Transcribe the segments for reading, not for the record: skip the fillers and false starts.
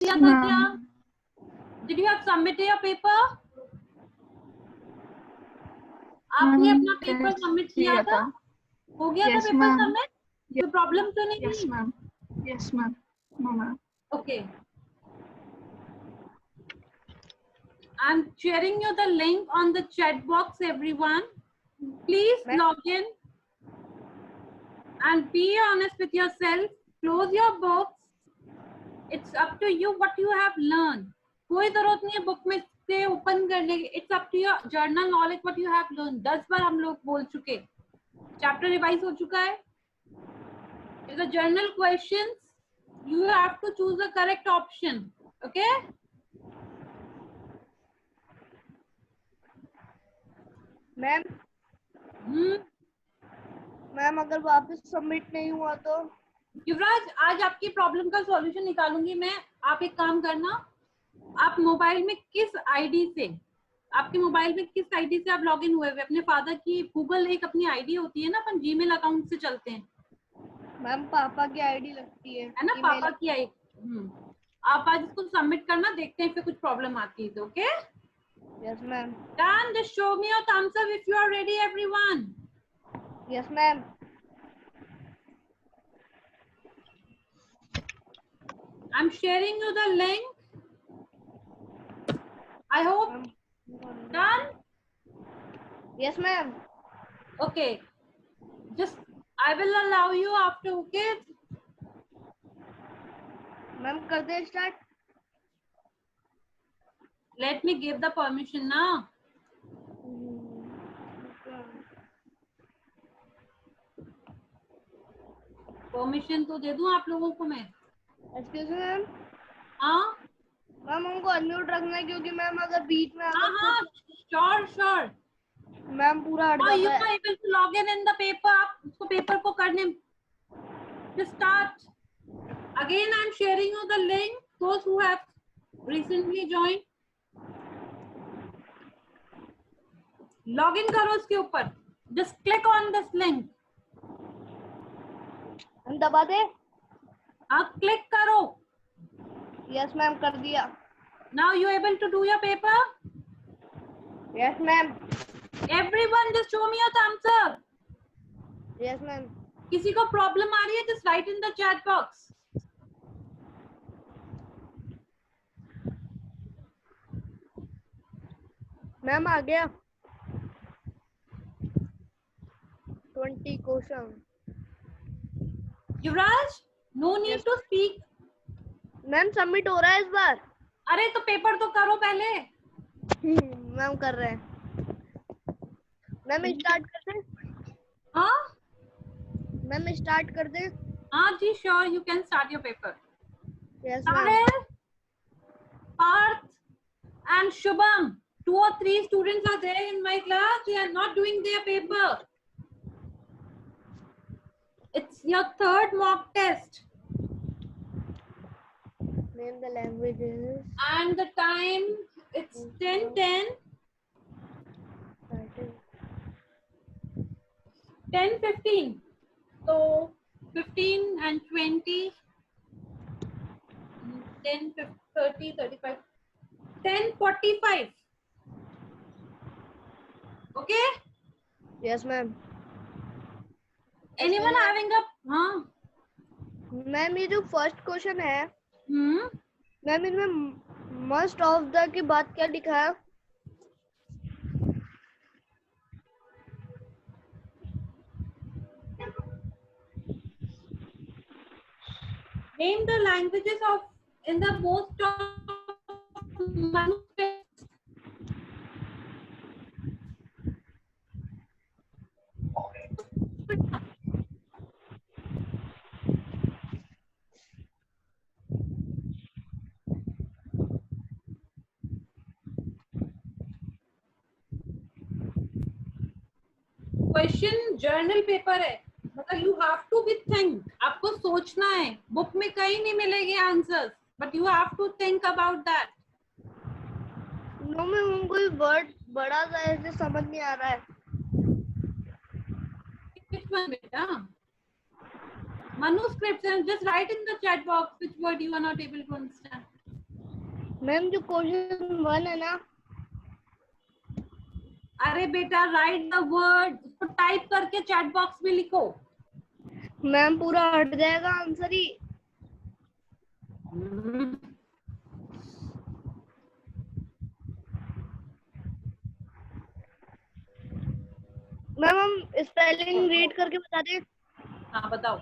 किया था क्या? Did you have submitted your paper? आपने अपना पेपर सबमिट किया था? हो गया था पेपर सबमिट? कोई प्रॉब्लम तो नहीं? Yes, ma'am. Yes, ma'am. No, ma'am. Okay. I'm sharing you the link on the chat box, everyone. Please log in and be honest with yourself. Close your books. It's up to you what you have learned. कोई जरूरत नहीं है book में से open करने की. It's up to your journal knowledge what you have learned. 10 बार हम लोग बोल चुके. चैप्टर रिवाइज हो चुका है. It's a journal questions. You have to choose the correct option. Okay? Ma'am ma'am अगर वापस सबमिट नहीं हुआ तो? युवराज, आज आपकी प्रॉब्लम का सॉल्यूशन निकालूंगी मैं. आप एक काम करना, आप मोबाइल में किस आईडी से, आपके मोबाइल में किस आईडी से आप लॉगिन हुए हुए? अपने फादर की गूगल एक अपनी आईडी होती है ना, अपन जीमेल अकाउंट से चलते हैं. मैम पापा की आईडी लगती है ना, पापा की आईडी. आप आज इसको सबमिट करना, देखते हैं फिर कुछ प्रॉब्लम आती है तो. Okay? Yes ma'am. Done. Just show me your thumbs up if you are ready everyone. Yes ma'am. I'm sharing you the link. I hope done. Yes, ma'am. Okay. Just I will allow you after. Okay. Ma'am, कर दे start. Let me give the permission now. Permission तो दे दूं आप लोगों को मैं. Excuse me, ma'am. हाँ. Ma'am हमको unmute रखना है क्योंकि मैम अगर बीच में हाँ श्योर मैम पूरा हट जाता है. You are able to log in the paper. आप उसको पेपर को करने. Just start. Again, I am sharing you the link. Those who have recently joined. Log in करो उसके ऊपर. Just click on this link. हम दबा दे. आप क्लिक करो. Yes, मैम कर दिया. Now you able to do your paper? Yes, ma'am. Everyone just show me your thumbs up. Yes, ma'am. किसी को प्रॉब्लम आ रही है? Just write in the chat box. Ma'am आ गया. 20 question. Yuvraj, no need to speak. Ma'am submit हो रहा है इस बार. अरे तो पेपर तो करो पहले. मैम कर रहे हैं. मैम स्टार्ट कर दें? हाँ मैम स्टार्ट कर दें? हाँ जी, sure. You can start your paper. Yes Sahil, Parth and Shubham, 2 or 3 students are there in my class. They are not doing their paper. It's your third mock test. Name the languages. And the time, it's 10:10. 10:15. So 15 and 20. 10, 30, 35. 10:45. Okay? Yes, ma'am. Anyone having a? हाँ. Ma'am ये जो first question है, ma'am इसमें must of the के बाद क्या लिखा है? Name the languages of in the most of manuscripts. Question journal paper है, मतलब you have to be think. आपको सोचना है. बुक में कहीं नहीं मिलेंगे answers, but you have to think about that. No ma'am कोई वर्ड बड़ा सा ऐसे समझ नहीं आ रहा है. Which one, beta? Manuscripts, and just write in the chat box which word you are not able to understand. Ma'am जो question 1 है ना, अरे बेटा राइट द वर्ड, उसको टाइप करके चैट बॉक्स में लिखो। मैम पूरा हट जाएगा आंसर ही। मैम हम स्पेलिंग रीड करके बता दें। हाँ बताओ।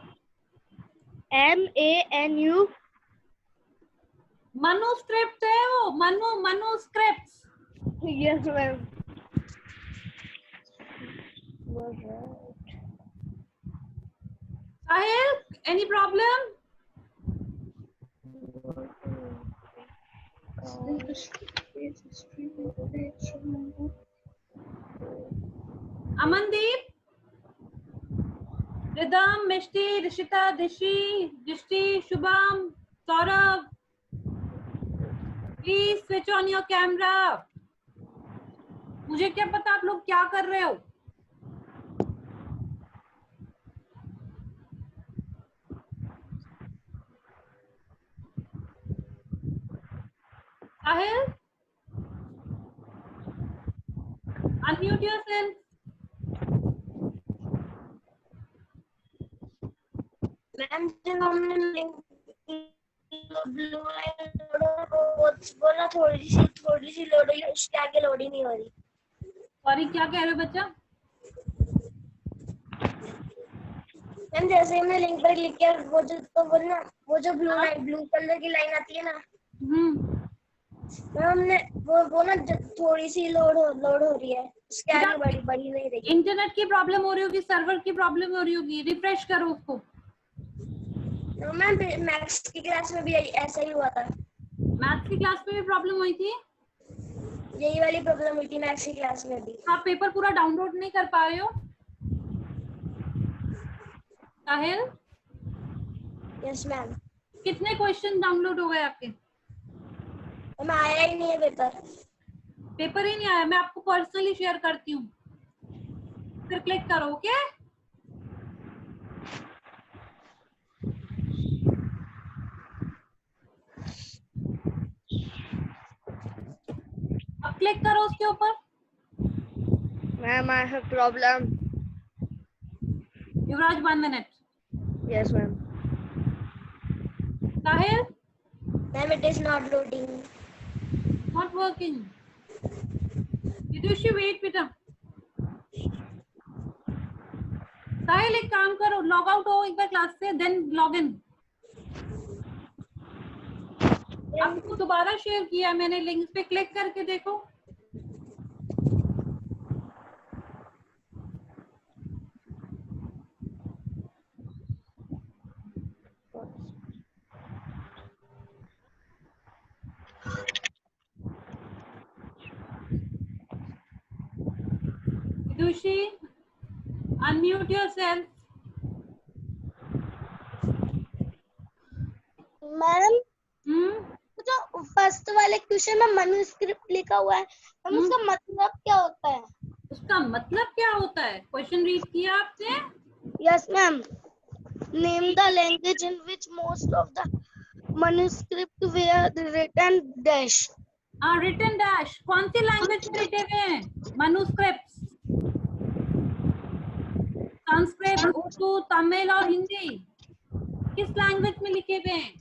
MANU। मनुस्क्रिप्ट है वो, manuscript. Yes ma'am. Sahil, any problem? Amandeep, Ridham, Mishti, Rishita, Dishi, Drishti, Shubham, Saurabh, please switch on your camera. मुझे क्या पता आप लोग क्या कर रहे हो। साहिल, अनम्यूट योरसेल्फ। मैम जब हमने ब्लू लाइन बोला थोड़ी सी लोड हुई, उसके आगे लोड ही नहीं हो रही। सॉरी, क्या कह रहे हो बच्चा? मैम जैसे ही हमने लिंक पर क्लिक किया, वो जो ब्लू कलर की लाइन आती है ना, मैम हमने वो ना थोड़ी सी लोड हो रही है, उसके आगे बढ़ी नहीं रही। इंटरनेट की प्रॉब्लम हो रही होगी, सर्वर की प्रॉब्लम हो रही होगी, रिफ्रेश करो उसको। मैम मैथ्स की क्लास में भी ऐसा ही हुआ था। मैथ्स की क्लास में भी प्रॉब्लम हुई थी? यही वाली प्रॉब्लम हुई थी मैथ्स की क्लास में भी। आप पेपर पूरा डाउनलोड नहीं कर पा रहे हो साहिल? Yes ma'am. कितने क्वेश्चन डाउनलोड हो गए आपके? मैम आया ही नहीं है पेपर। पेपर ही नहीं आया? मैं आपको पर्सनली शेयर करती हूँ, फिर क्लिक करो। ओके, अब क्लिक करो उसके ऊपर। Ma'am I have problem. Yuvraj 1 minute. Yes ma'am. Sahil, ma'am it is not loading, not working. Vidushi wait बेटा। साहिल एक काम करो, लॉग आउट हो एक बार क्लास से, देन लॉग इन। आपको दोबारा शेयर किया मैंने लिंक, पे क्लिक करके देखो। विदुषी, अनम्यूट योरसेल्फ। मैम जो फर्स्ट वाले क्वेश्चन में मनुस्क्रिप्ट लिखा हुआ है, हम उसका मतलब क्या होता है? उसका मतलब क्या होता है? क्वेश्चन रीड किया आपने? Yes ma'am. Name the language in which most of the manuscript were written dash। हाँ, रिटन डैश। कौन सी लैंग्वेज में लिखे हुए हैं मनुस्क्रिप्ट? संस्कृत, उर्दू, तमिल और हिंदी, किस लैंग्वेज में लिखे हुए हैं?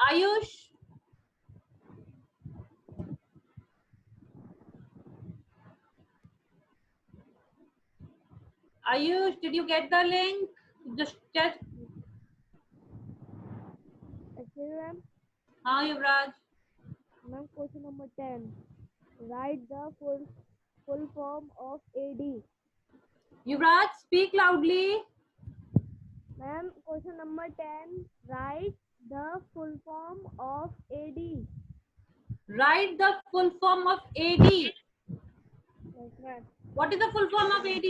Ayush, Ayush, did you get the link? Just check. Ma'am हाँ Yuvraj. Ma'am question number 10, write the full form of AD। Yuvraj, speak loudly. Ma'am question number 10, write the full form of AD। Write the full form of AD. Yes ma'am। What is the full form of AD?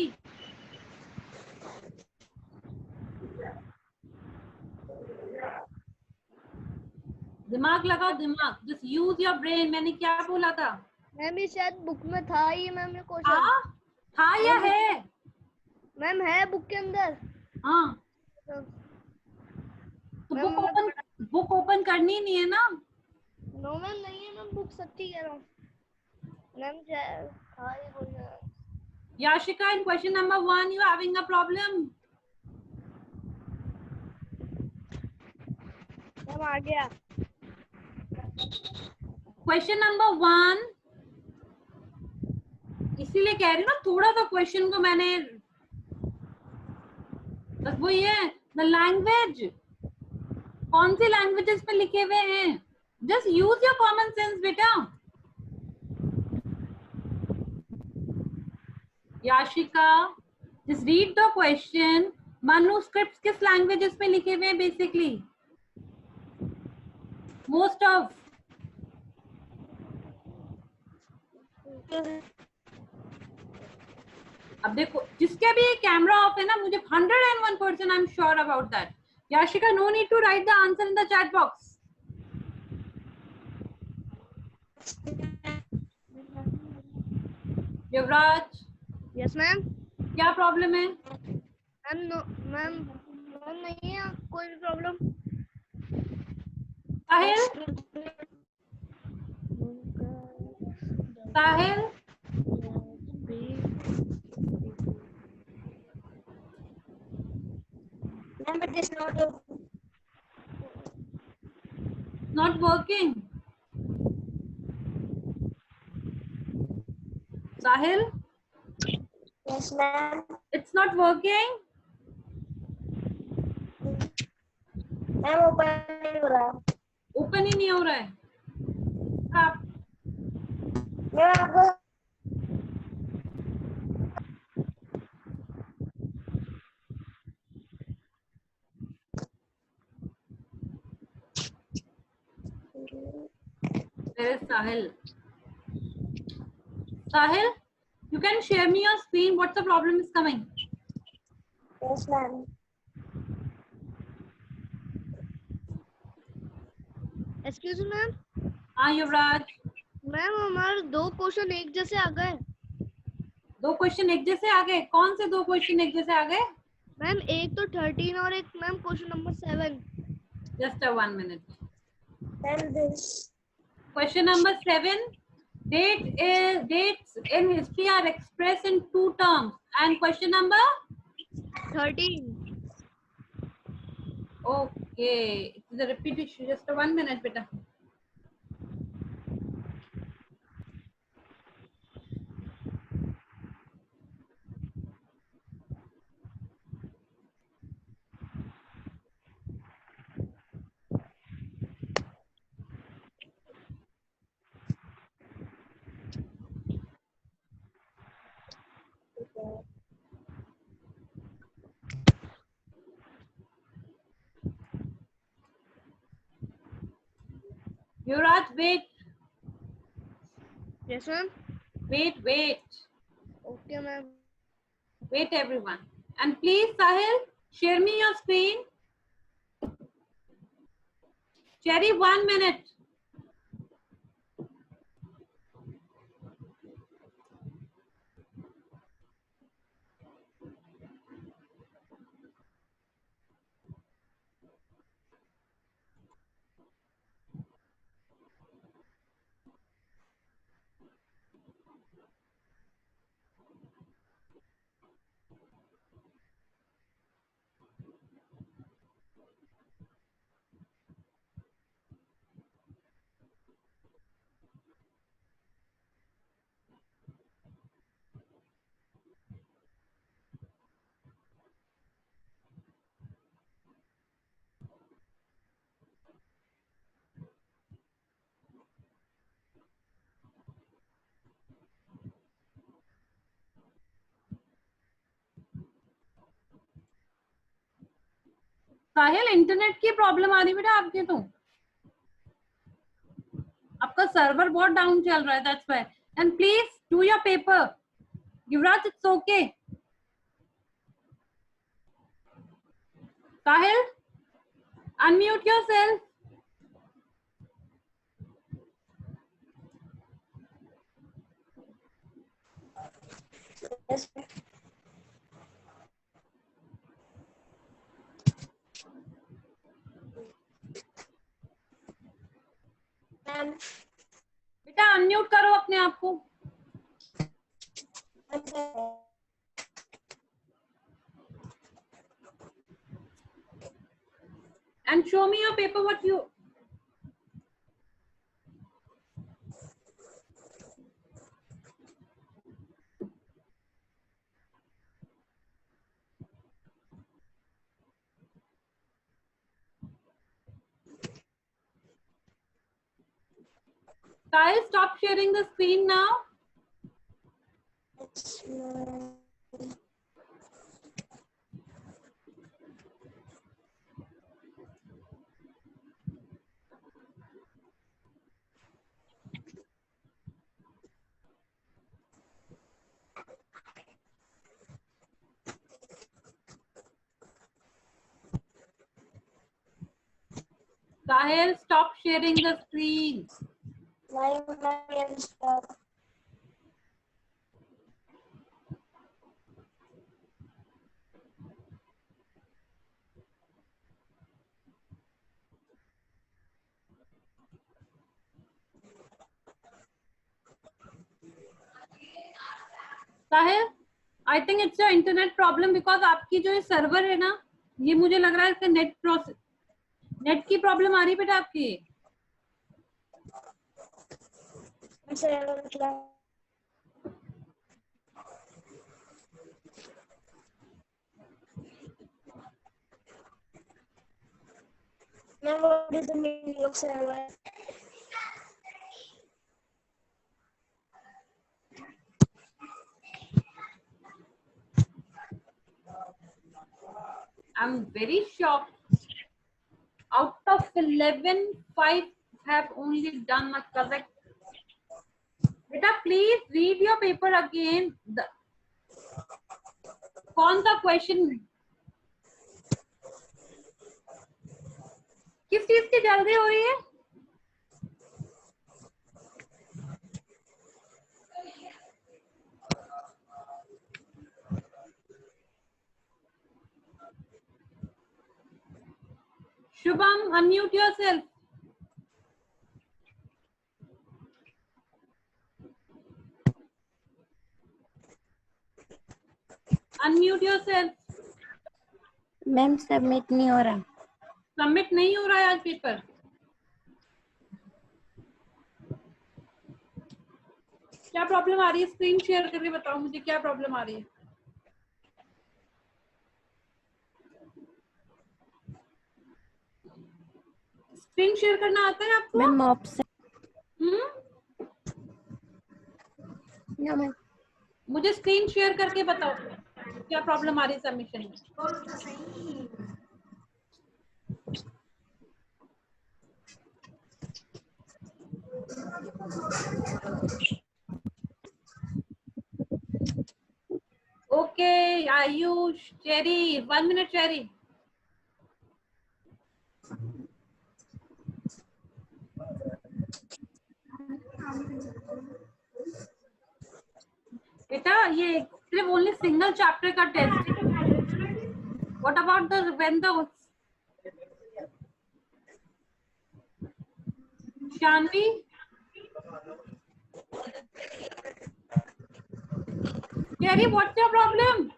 दिमाग लगाओ, दिमाग, just use your brain. मैंने क्या बोला था? Ma'am ये शायद book में था ही मैम ये क्वेश्चन। था या है? मैम है बुक के अंदर। हाँ, तो बुक ओपन करनी नहीं है ना? नो मैम नहीं है मैम, बुक सच्ची कह रहा हूँ मैम, था ही question. Yashika, in question number 1, you are having a problem. Ma'am आ गया। Question number 1, इसीलिए कह रही हूँ ना, थोड़ा सा क्वेश्चन को मैंने बस वो ये द लैंग्वेज, कौन सी लैंग्वेजेस में लिखे हुए हैं? Just use your common sense बेटा। Yashika, just read the question. Manuscripts किस लैंग्वेजेस में लिखे हुए हैं बेसिकली? Most of. अब देखो, जिसके भी कैमरा ऑफ है ना, मुझे 101% I am sure about that. Yashika, no need to write the answer in the chat box. Yuvraj, yes ma'am. क्या प्रॉब्लम है? मैम नहीं है कोई भी problem. Sahil, Sahil, Ma'am, it is not working. Sahil, yes, ma'am. it's not working. Ma'am, open नहीं हो रहा। Open ही नहीं हो रहा है। आप मैं आपको Where is Sahil? Sahil, you can share me your screen. What's the problem is coming? yes, ma'am. Excuse me ma'am. हाँ युवराज, मैम हमारे 2 क्वेश्चन एक जैसे आ गए। 2 क्वेश्चन एक जैसे आ गए? कौन से 2 क्वेश्चन एक जैसे आ गए? मैम एक तो 13 और एक ma'am question number 7। Just a 1 minute. Ma'am, this Question number 7. Dates in history are expressed in 2 terms. And question number 13। okay, it's a repetition. Just a 1 minute beta. Yuvraj, wait. Yes ma'am. Wait. Okay ma'am. Wait everyone. And please Sahil, share me your screen. Cherry, 1 minute. Sahil, internet की problem आ रही बेटा आपके, तो आपका server बहुत down चल रहा है, that's why. And please do your paper. Yuvraj, it's okay. Sahil, unmute yourself. Yes, ma'am. बेटा अनम्यूट करो अपने आप को. And show me your paper what you. Kyle, stop sharing the screen now. Yes, ma'am. Sahil, stop sharing the screen. Why would I can stop? Sahil, I think it's your internet problem because आपकी जो ये server है ना, ये मुझे लग रहा है इसका नेट की प्रॉब्लम आ रही है बेटा आपकी. Now, what is the meaning of server? I'm very shocked. Out of 11, 5 have only done a correct. Beta, please read your paper again. कौन सा क्वेश्चन, किस चीज की जल्दी हो रही है? Shubham, unmute yourself. Unmute yourself. Ma'am submit नहीं हो रहा. सबमिट नहीं हो रहा है आज पेपर. क्या प्रॉब्लम आ रही है? स्क्रीन शेयर करके बताओ मुझे क्या प्रॉब्लम आ रही है. स्क्रीन शेयर करना आता है आपको? मैम ऑप्शन ना मैम. मुझे स्क्रीन शेयर करके बताओ क्या प्रॉब्लम आ रही है सबमिशन में. Okay, Ayush, Cherry, 1 minute, Cherry. बेटा ये सिर्फ ओनली सिंगल चैप्टर का टेस्ट है. What about the when the Shanvi, Jerry, what's your problem?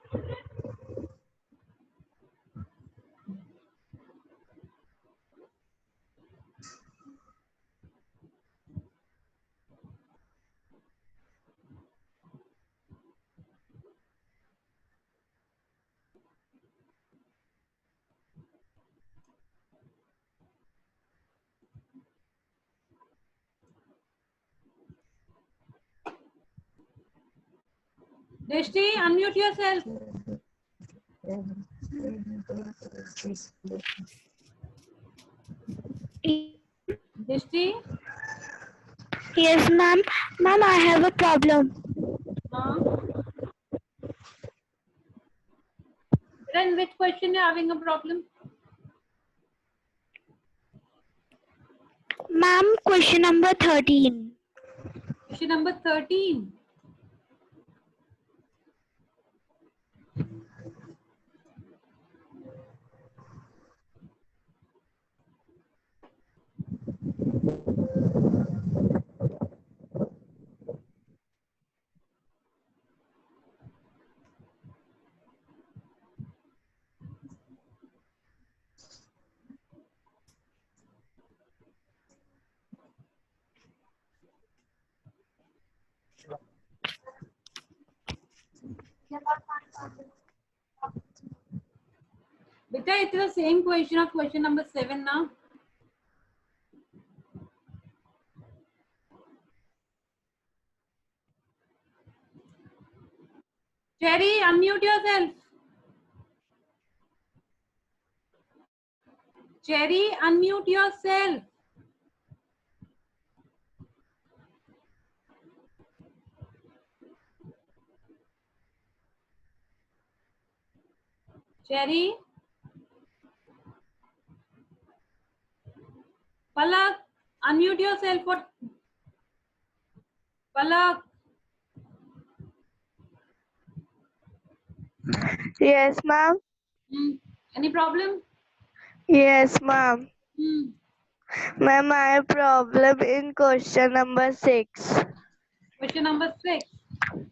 Drishti, unmute yourself. Drishti? Yes, ma'am. Ma'am, I have a problem. Then which question you are having a problem? Ma'am, question number 13. Question number 13. Beta, it is the same question of question number 7 now. Cherry, unmute yourself. Cherry, unmute yourself. Cherry. Palak, unmute yourself. What? Palak. Yes, ma'am. Any problem? Yes, ma'am. Ma'am, I have problem in question number 6. Question number 6.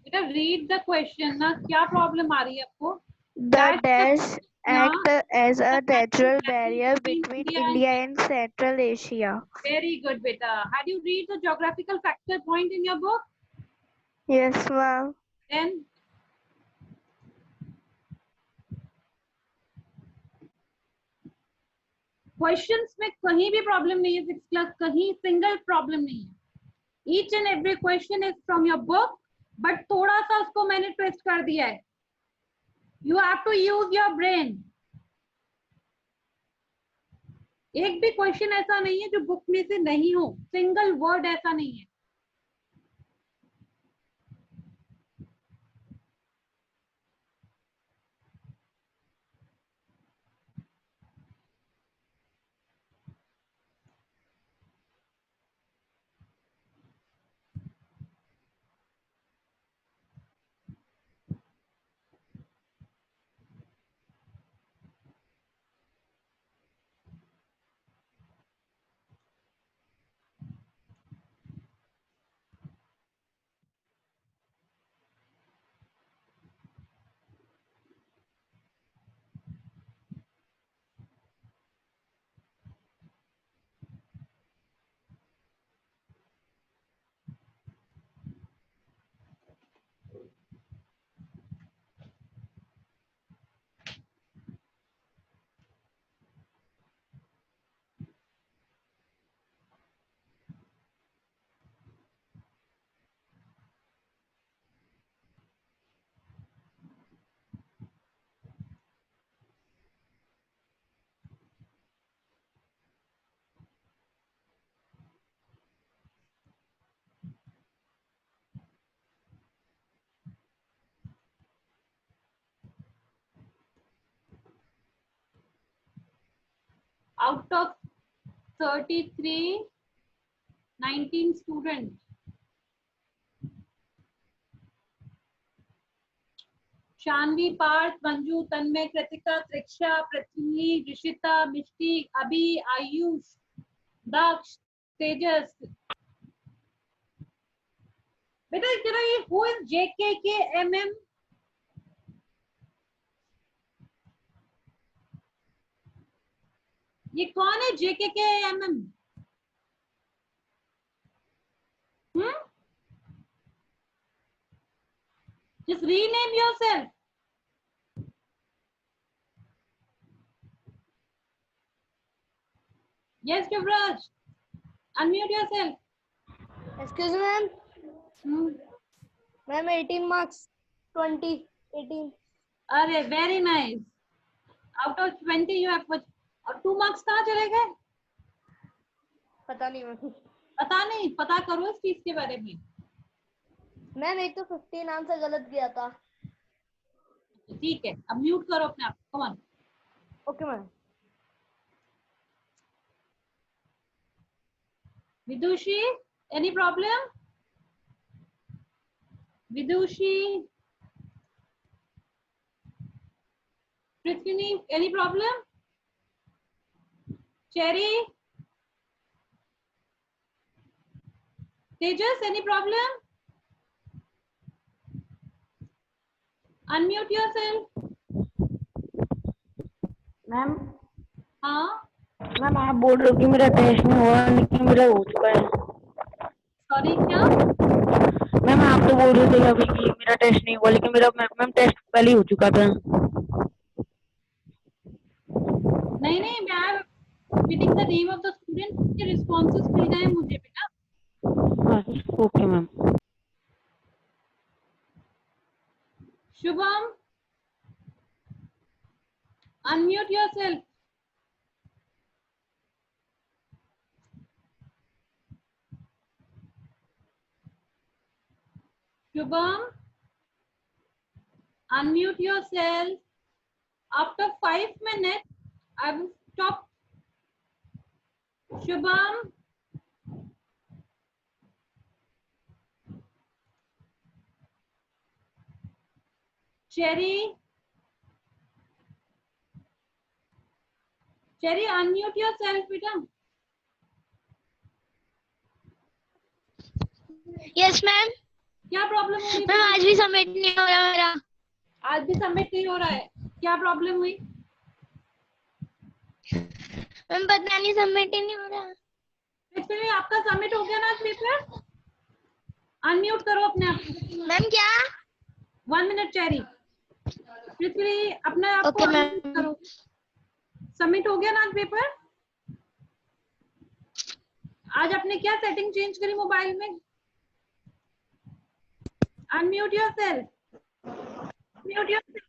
Beta, read the question. ना क्या problem आ रही है आपको? The dash act as a natural barrier between India and Central Asia. Very good, beta. Had you read the geographical factor point in your book? Yes, ma'am. Then questions में कहीं भी problem नहीं है. 6th class कहीं single problem नहीं है. Each and every question is from your book, but थोड़ा सा उसको मैंने ट्विस्ट कर दिया है. You have to use your brain. एक भी क्वेश्चन ऐसा नहीं है जो बुक में से नहीं हो. सिंगल वर्ड ऐसा नहीं है. Out of 33, 19 students. Shanvi, Partha, Manju, तन्मय, कृतिका, त्रिक्षा, पृथ्वी, ऋषिता, मिष्टी, अभी, आयुष, दक्ष, तेजस. बेटा जरा ये who is JKKMM? ये कौन है JKKMM? Just rename yourself. Yes, Yuvraj. Unmute yourself. Excuse me, ma'am. Ma'am, 18 marks. 20. 18. अरे very nice. Out of 20 you have put. और 2 marks कहाँ चले गए? पता नहीं मैम. पता नहीं. पता करो इस चीज के बारे में. मैम एक तो 15 आंसर गलत गया था. ठीक है. अब म्यूट करो अपने आप. Come on. Okay ma'am. Vidushi, any problem? Vidushi, Prithvini, any problem? Cherry, Tejas, any problem? Unmute yourself. Ma'am हाँ. मैम आप बोल रहे हो कि मेरा टेस्ट में हुआ, लेकिन मेरा हो चुका है. सॉरी क्या? मैम आप आप तो बोल रहे थे अभी कि मेरा टेस्ट नहीं हुआ, लेकिन मेरा मैम टेस्ट पहले ही हो चुका था। नहीं नहीं, मैं repeating the name of the student, उसके responses मिल गए मुझे बेटा। Okay ma'am. Shubham, unmute yourself. Shubham, unmute yourself. After 5 minutes, I will stop. Shubham, Cherry, Cherry, unmute yourself, बेटा। Yes ma'am. क्या प्रॉब्लम हो रही मैम है? आज भी सबमिट नहीं हो रहा मेरा। आज भी सबमिट नहीं हो रहा है, क्या प्रॉब्लम हुई? मैम पता नहीं सबमिट ही नहीं हो रहा। एक्चुअली आपका सबमिट हो गया ना पेपर? अनम्यूट करो अपने आप को। मैम क्या? 1 मिनट चेरी, पृथ्वी अपने आप को ओके अनम्यूट मैम। करो। सबमिट हो गया ना आज पेपर? आज आपने क्या सेटिंग चेंज करी मोबाइल में? Unmute yourself, mute yourself.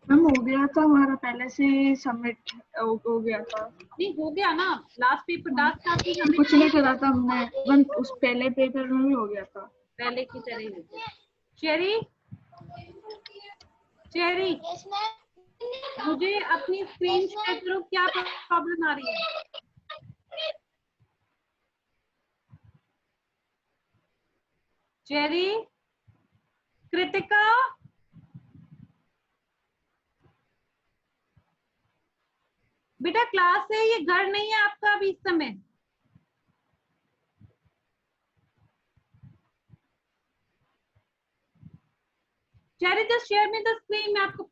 Ma'am हो गया था हमारा, पहले से सबमिट हो गया था। नहीं हो गया ना, लास्ट पेपर लास्ट क्लास में सबमिट कुछ नहीं करा था हमने, बस उस पहले पेपर में भी हो गया था। पहले की तरह ही हो गया। Cherry, cherry, yes ma'am. मुझे अपनी स्क्रीन शेयर करो, क्या प्रॉब्लम आ रही है? चेरी, कृतिका, बेटा क्लास है ये, घर नहीं है आपका अभी इस समय। Cherry just share me the screen, मैं आपको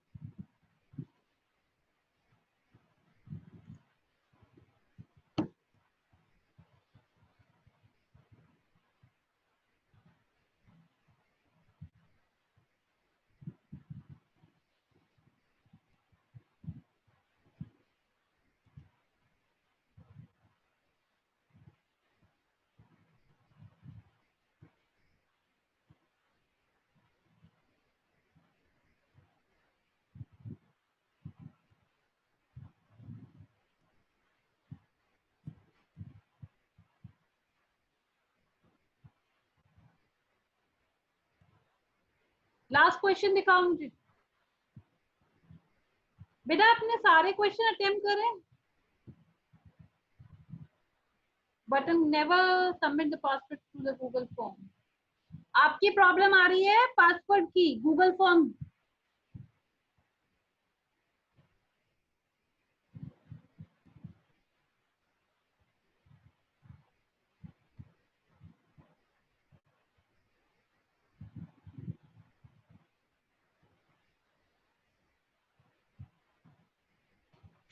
लास्ट क्वेश्चन दिखाओ मुझे। बेटा अपने सारे क्वेश्चन अटेम्प्ट करें, button never submit the password to the Google form. आपकी प्रॉब्लम आ रही है पासवर्ड की, Google form.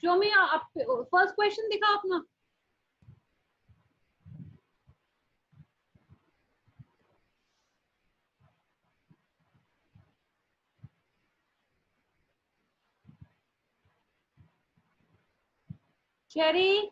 Show me first question दिखाओ अपना। Cherry,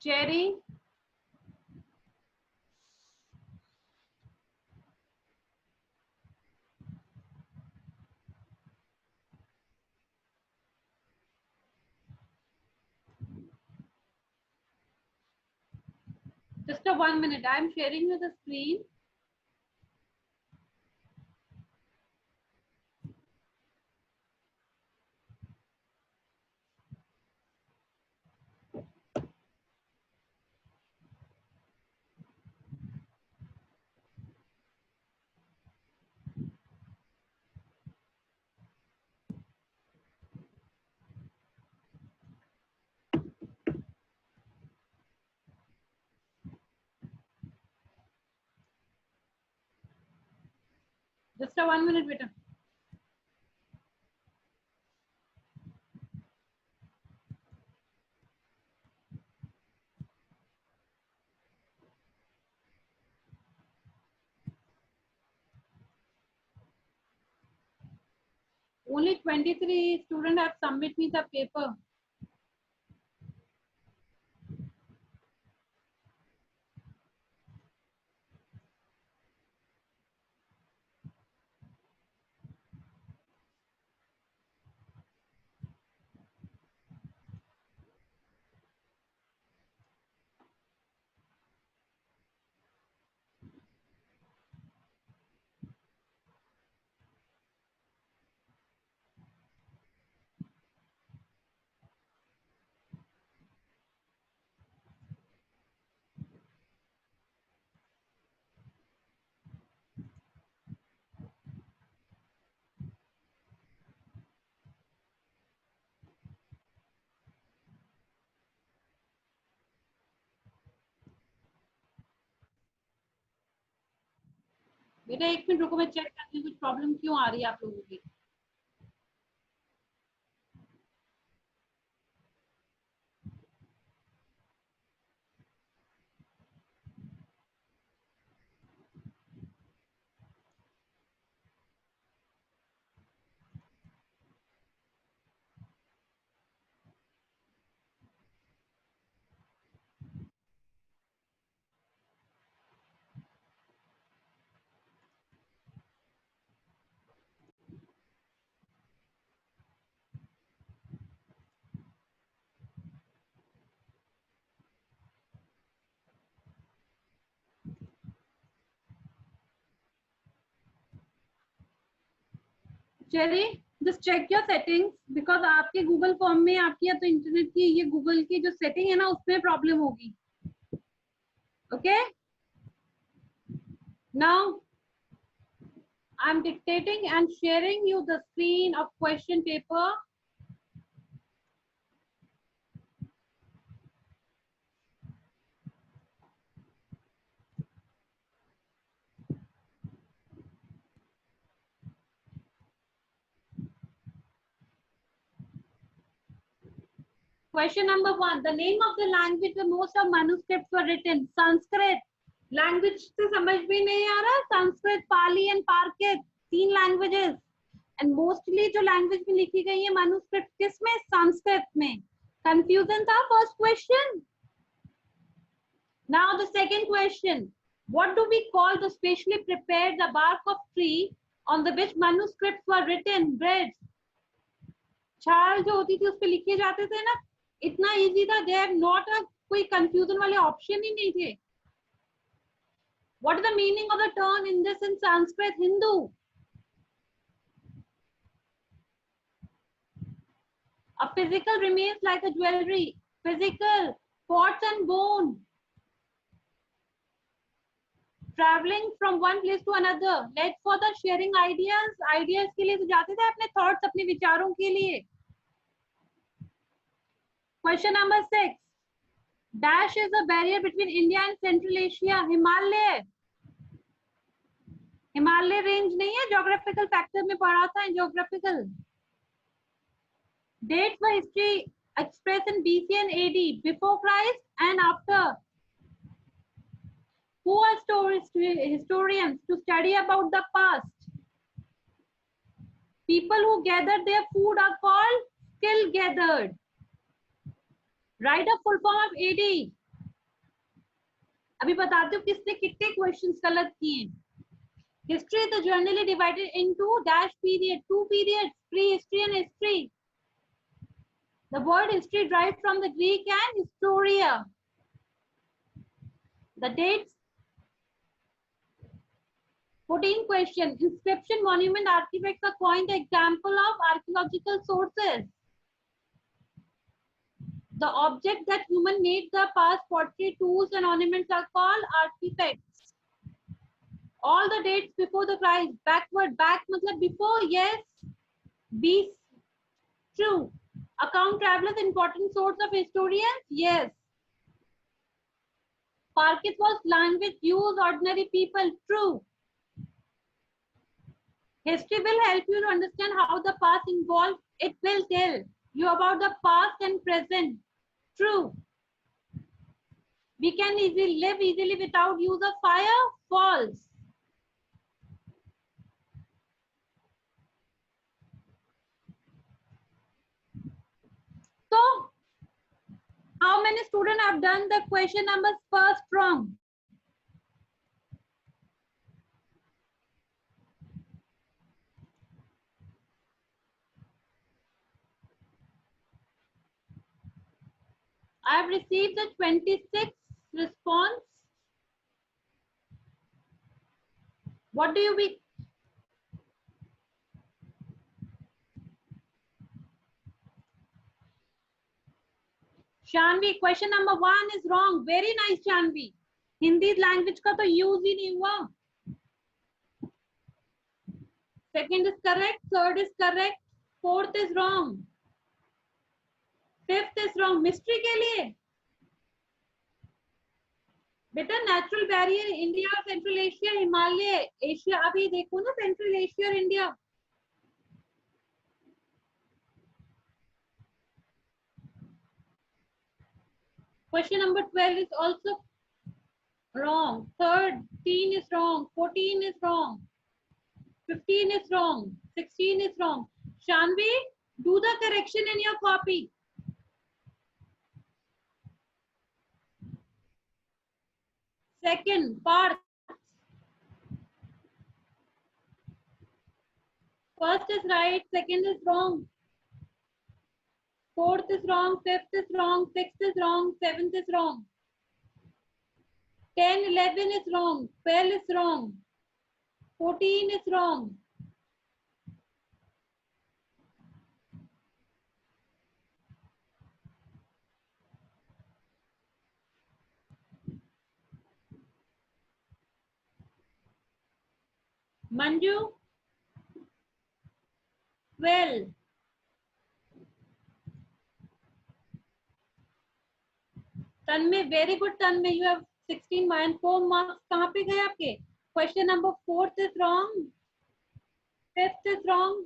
Cherry, just a 1 minute, I am sharing you the screen. Just a 1 minute, beta. Only 23 students have submitted me the paper. बेटा 1 minute रुको, मैं check करती हूँ कुछ problem क्यों आ रही है आप लोगों की. चलिए, just check your settings because आपके गूगल फॉर्म में आपकी या तो इंटरनेट की ये गूगल की जो सेटिंग है ना उसमें प्रॉब्लम होगी. Okay, now I'm dictating and sharing you the screen of question paper. Question number 1. The name of the language where most of manuscripts were written. Sanskrit. Language से समझ भी नहीं आ रहा. Sanskrit, Pali and Parkit. 3 languages. And mostly जो language में लिखी गई है manuscript किसमें? Sanskrit में. Confusion था first question. Now the second question. What do we call the specially prepared the bark of tree on the which manuscripts were written? Breads. छाल जो होती थी उस पे लिखे जाते थे ना, इतना इजी था. देयर नॉट अ कोई कंफ्यूजन वाले ऑप्शन ही नहीं थे. What is the meaning of the term in this in Sanskrit? Hindu. A physical remains like a jewellery. Physical. Pots and bone. Travelling from one place to another. Let for the sharing ideas. Ideas के लिए तो जाते थे, अपने thoughts, अपने विचारों के लिए. Question number 6. Dash is the barrier between India and Central Asia. Himalaya. Himalaya range नहीं है, geographical factor में पढ़ा था. Geographical. Dates for history expressed in BC and AD, before Christ and after. Who are historians to study about the past? People who gathered their food are called skill gathered. Write a full form of AD. अभी बताती हूँ किसने कितने questions गलत किए. History is generally divided into dash period, 2 periods, prehistory and history. The word history derived from the Greek and historia. The dates. 14 question. Inscription, monument, artifacts are coined the example of archaeological sources. The object that human made the past pottery, tools and ornaments are called artifacts. All the dates before the Christ. Backward. Back matlab before. Yes. B. True. Account travelers important source of historians. Yes. Parkit was language used ordinary people. True. History will help you to understand how the past involved. It will tell you about the past and present. True. We can easily live easily without use of fire. False. So, how many students have done the question number first wrong? I have received the 26 response. What do you be? Shanvi, question number 1 is wrong. Very nice, Shanvi. Hindi language का तो use ही नहीं हुआ. Second is correct. Third is correct. Fourth is wrong. Fifth is wrong. Mystery के लिए. बेटा natural barrier India, central Asia, Himalaya, Asia. अब ये देखो ना, सेंट्रल एशिया और India. Question number 12 is also wrong. 13 is wrong. 14 is wrong. 15 is wrong. 16 is wrong. Shanvi, do the correction in your copy. Second, parts. First is right, second is wrong. Fourth is wrong, fifth is wrong, sixth is wrong, seventh is wrong. 10, 11 is wrong, 12 is wrong, 14 is wrong. Manju, 12. Tanmay, very good Tanmay, you have 16 and 4 marks. कहाँ पे गए आपके? Question number 4th is wrong. 5th is wrong.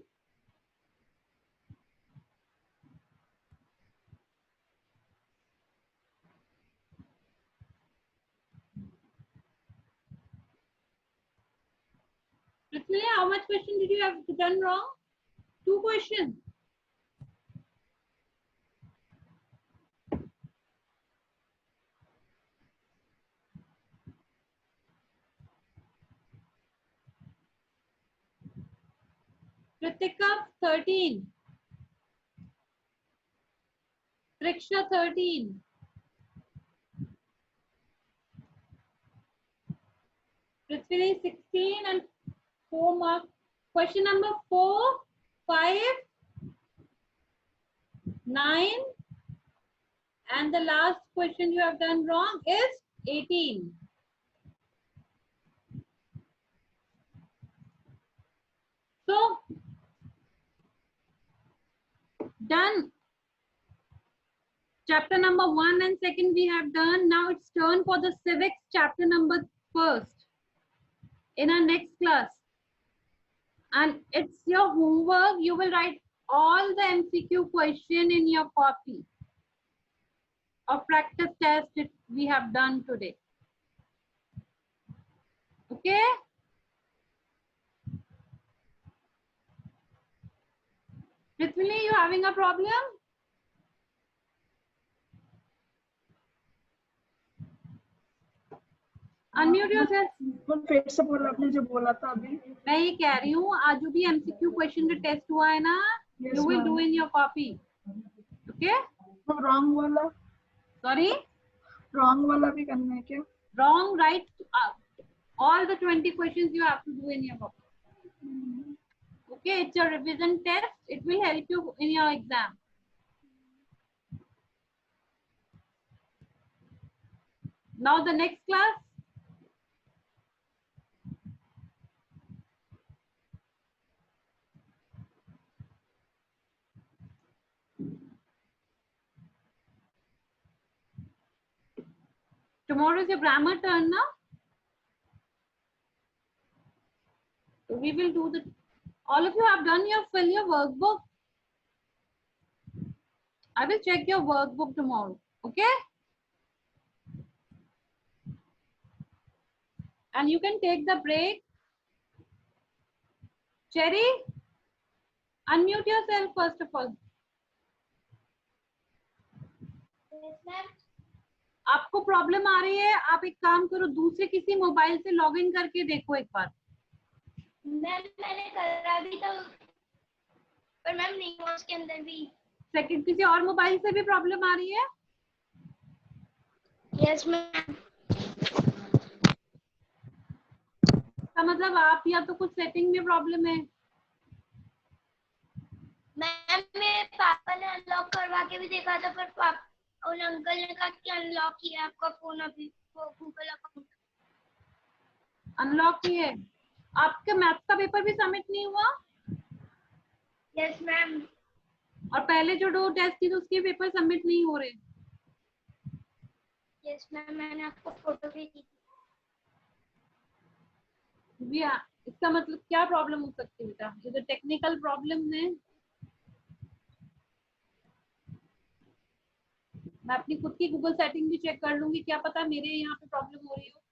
Prithvi, how much question did you have done wrong? 2 questions. Kritika, 13. Triksha, 13. Prithvi, 16 and 4 marks. Question number 4, 5, 9. And the last question you have done wrong is 18. So, done. Chapter number 1 and 2 we have done. Now it's turn for the civics chapter number 1 in our next class. And it's your homework. You will write all the MCQ question in your copy of practice test that we have done today. Okay? Prithvi, you having a problem? Unmute yourself. फिर से बोला, आपने जो बोला था अभी. मैं ये कह रही हूँ, आज जो भी MCQ क्वेश्चन का टेस्ट हुआ है ना, you will do in your copy. Okay? तो wrong वाला. Sorry? Wrong वाला भी करना है क्या? Wrong, right? All the 20 questions you have to do in your copy. Okay, it's a revision test. It will help you in your exam. Now the next class. Tomorrow is your grammar turn now. So we will do the All of you have done fill your workbook. I will check your workbook tomorrow. Okay? And you can take the break. Cherry, unmute yourself first of all. आपको problem आ रही है, आप एक काम करो, दूसरे किसी मोबाइल से लॉग इन करके देखो एक बार। मैम मैंने करा भी था, पर मैम नहीं हुआ उसके अंदर भी। सेकंड किसी और मोबाइल से भी प्रॉब्लम आ रही है? Yes ma'am. इसका मतलब आप या तो कुछ सेटिंग में प्रॉब्लम है। मैम मेरे पापा ने अनलॉक करवा के भी देखा था, पर पापा और अंकल ने कहा कि अनलॉक किया आपका फोन अभी, वो गूगल अकाउंट अनलॉक किए। आपका मैथ्स का पेपर भी सबमिट नहीं हुआ? Yes ma'am. और पहले जो 2 टेस्ट थी उसके पेपर सबमिट नहीं हो रहे? यस मैम, मैंने आपको फोटो भेजी थी। इसका मतलब क्या प्रॉब्लम हो सकती है बेटा? ये तो टेक्निकल प्रॉब्लम है। मैं अपनी खुद की गूगल सेटिंग भी चेक कर लूंगी, क्या पता मेरे यहाँ पे प्रॉब्लम हो रही हो।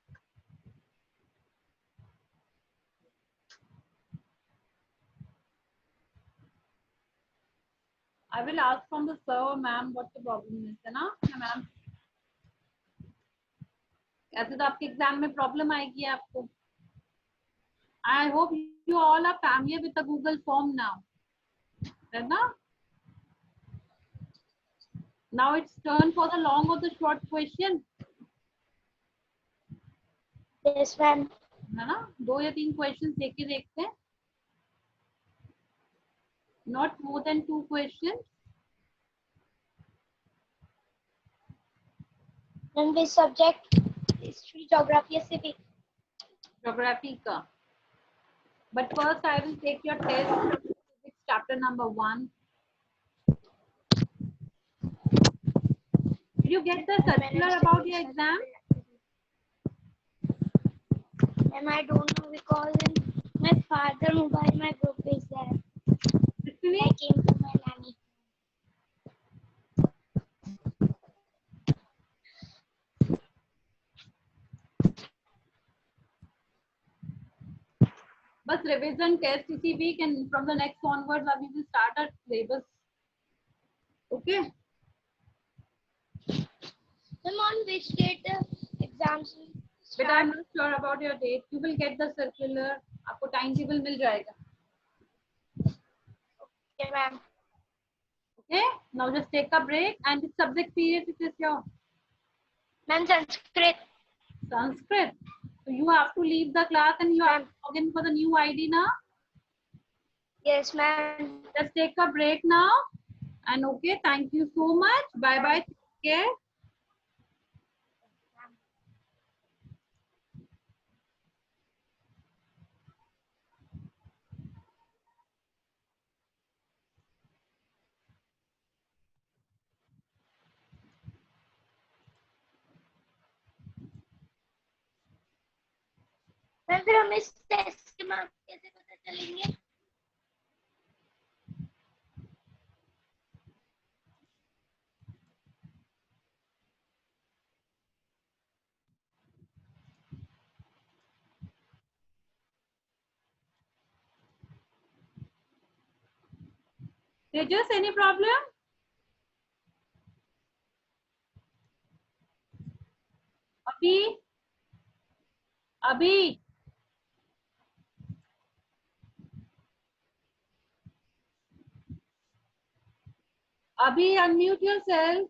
I will ask from the server, ma'am, what the problem is, है ना मैम? ऐसे तो आपके एग्जाम में प्रॉब्लम आएगी आपको। I hope you all are familiar with the Google form now, है ना? Now it's turn for the long or the short question. Yes ma'am. है ना? 2 या 3 क्वेश्चन लेके देखते हैं। Not more than 2 questions. Ma'am which subject? History, geography, civic? Geography का. But first I will take your test from physics chapter number 1. Did you get the circular about your exam? Ma'am, I don't know because in my father mobile my group is there. I came to my nanny. बस revision test इसी week and from the next onwards we will start our syllabus. Okay. Ma'am, on which date the exams will But start? I'm not sure about your date. You will get the circular. आपको time table मिल जाएगा. Okay, ma'am. Okay. Now just take a break and the subject period it is your Ma'am, Sanskrit. Sanskrit. So you have to leave the class and you have to log in for the new ID now. Yes, ma'am. Just take a break now. And okay, thank you so much. Bye bye. Take care. Ma'am फिर हमें इस test के marks कैसे पता चलेंगे? Tejas, any problem? Abhi. Abhi, unmute yourself.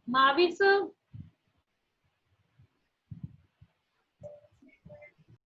Mahavir sir.